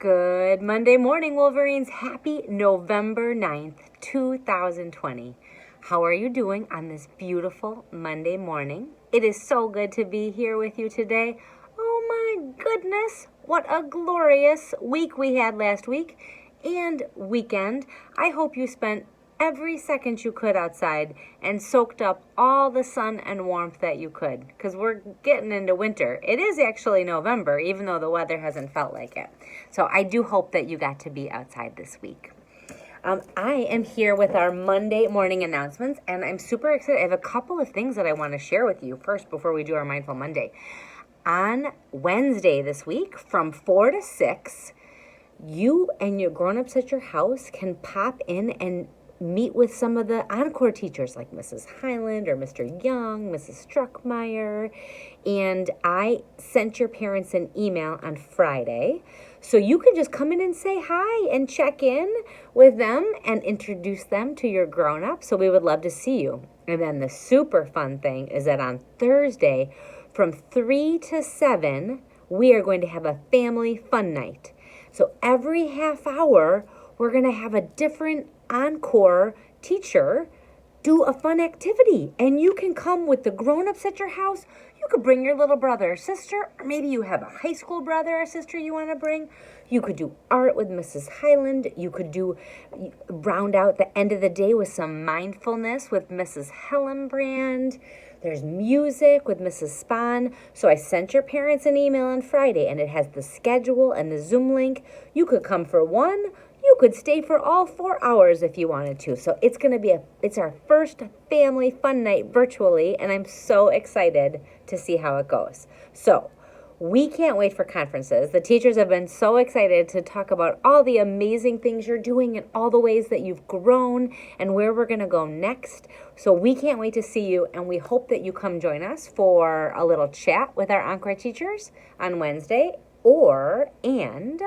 Good Monday morning, Wolverines. Happy November 9th, 2020. How are you doing on this beautiful Monday morning? It is so good to be here with you today. Oh my goodness, what a glorious week we had last week and weekend. I hope you spent every second you could outside and soaked up all the sun and warmth that you could, because we're getting into winter. It is actually November, even though the weather hasn't felt like it. So I do hope that you got to be outside this week. I am here with our Monday morning announcements, and I'm super excited. I have a couple of things that I want to share with you first before we do our Mindful Monday. On Wednesday this week, from 4 to 6, you and your grown-ups at your house can pop in and meet with some of the Encore teachers like Mrs. Highland or Mr. Young, Mrs. Struckmeyer, and I sent your parents an email on Friday. So you can just come in and say hi and check in with them and introduce them to your grown-up. So we would love to see you. And then the super fun thing is that on Thursday from 3 to 7, we are going to have a family fun night. So every half hour, we're going to have a different Encore teacher do a fun activity. And you can come with the grown-ups at your house. You could bring your little brother or sister, or maybe you have a high school brother or sister you want to bring. You could do art with Mrs. Highland. You could round out the end of the day with some mindfulness with Mrs. Hellenbrand. There's music with Mrs. Spahn. So I sent your parents an email on Friday, and it has the schedule and the Zoom link. You could come for one. You could stay for all 4 hours if you wanted to. So it's going to be it's our first family fun night virtually, and I'm so excited to see how it goes. So we can't wait for conferences. The teachers have been so excited to talk about all the amazing things you're doing and all the ways that you've grown and where we're going to go next. So we can't wait to see you, and we hope that you come join us for a little chat with our Encore teachers on Wednesday and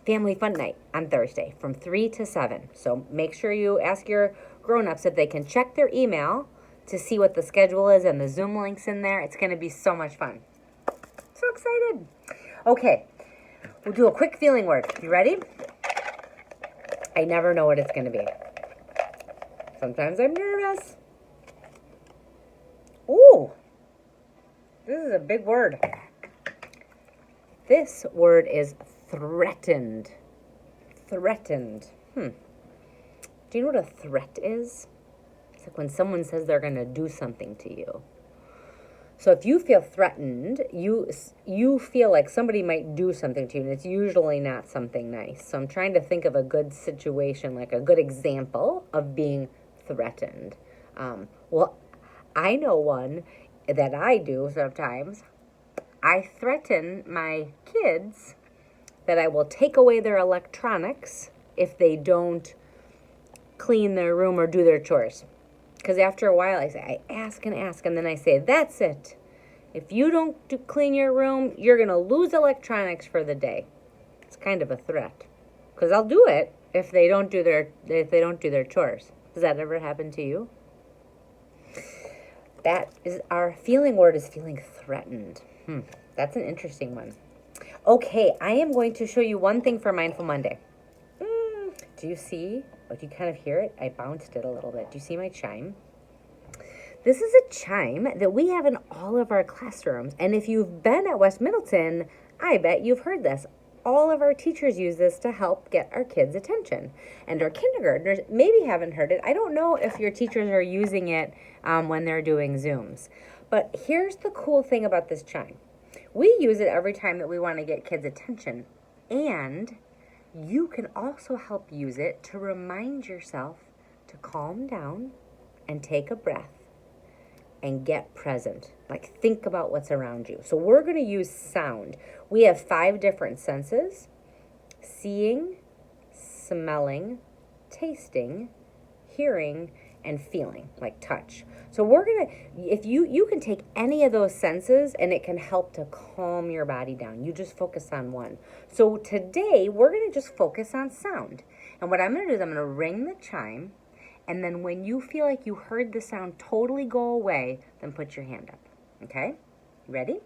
Family Fun Night on Thursday from 3 to 7. So make sure you ask your grown-ups if they can check their email to see what the schedule is and the Zoom links in there. It's going to be so much fun. So excited. Okay, we'll do a quick feeling word. You ready? I never know what it's going to be. Sometimes I'm nervous. Ooh, this is a big word. This word is threatened. Threatened. Do you know what a threat is? It's like when someone says they're going to do something to you. So if you feel threatened, you feel like somebody might do something to you, and it's usually not something nice. So I'm trying to think of a good situation, like a good example of being threatened. Well, I know one that I do sometimes. I threaten my kids that I will take away their electronics if they don't clean their room or do their chores. Because after a while, I ask, and then I say, that's it. If you don't clean your room, you're going to lose electronics for the day. It's kind of a threat. Because I'll do it if they don't do their chores. Does that ever happen to you? That is our feeling word is feeling threatened. That's an interesting one. Okay, I am going to show you one thing for Mindful Monday. Do you see? Oh, do you kind of hear it? I bounced it a little bit. Do you see my chime? This is a chime that we have in all of our classrooms. And if you've been at West Middleton, I bet you've heard this. All of our teachers use this to help get our kids' attention. And our kindergartners maybe haven't heard it. I don't know if your teachers are using it when they're doing Zooms. But here's the cool thing about this chime. We use it every time that we want to get kids' attention. And you can also help use it to remind yourself to calm down and take a breath and get present. Like, think about what's around you. So we're going to use sound. We have 5 different senses: seeing, smelling, tasting, hearing, and feeling, like touch. So we're going to, if you can take any of those senses and it can help to calm your body down. You just focus on one. So today we're going to just focus on sound. And what I'm going to do is I'm going to ring the chime. And then when you feel like you heard the sound totally go away, then put your hand up. Okay? Ready?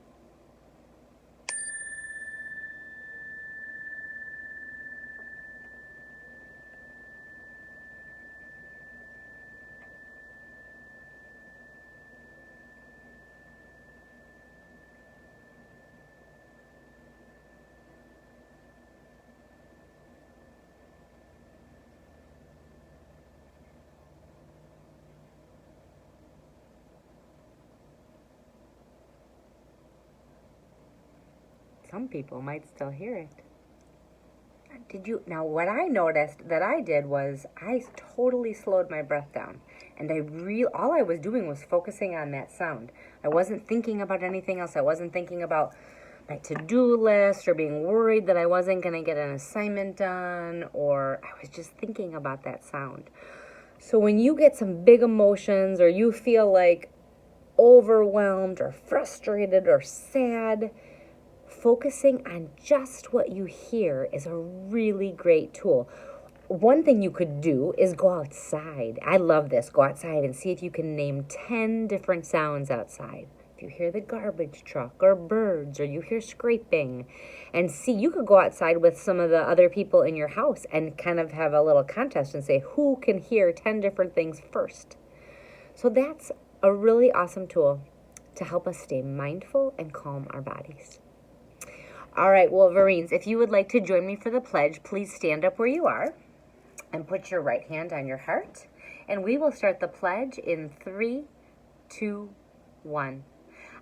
some people might still hear it. Now what I noticed that I did was I totally slowed my breath down. And all I was doing was focusing on that sound. I wasn't thinking about anything else. I wasn't thinking about my to-do list or being worried that I wasn't going to get an assignment done, or I was just thinking about that sound. So when you get some big emotions or you feel like overwhelmed or frustrated or sad, focusing on just what you hear is a really great tool. One thing you could do is go outside. I love this. Go outside and see if you can name 10 different sounds outside. If you hear the garbage truck or birds or you hear scraping, and see, you could go outside with some of the other people in your house and kind of have a little contest and say who can hear 10 different things first. So that's a really awesome tool to help us stay mindful and calm our bodies. All right, Wolverines, if you would like to join me for the pledge, please stand up where you are and put your right hand on your heart. And we will start the pledge in 3, 2, 1.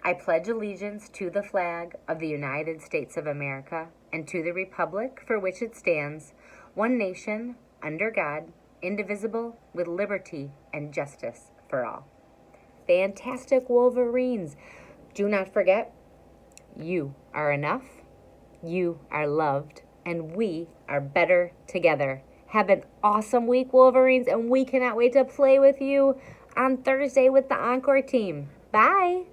I pledge allegiance to the flag of the United States of America and to the republic for which it stands, one nation, under God, indivisible, with liberty and justice for all. Fantastic, Wolverines. Do not forget, you are enough, you are loved, and we are better together. Have an awesome week, Wolverines, and we cannot wait to play with you on Thursday with the Encore team. Bye.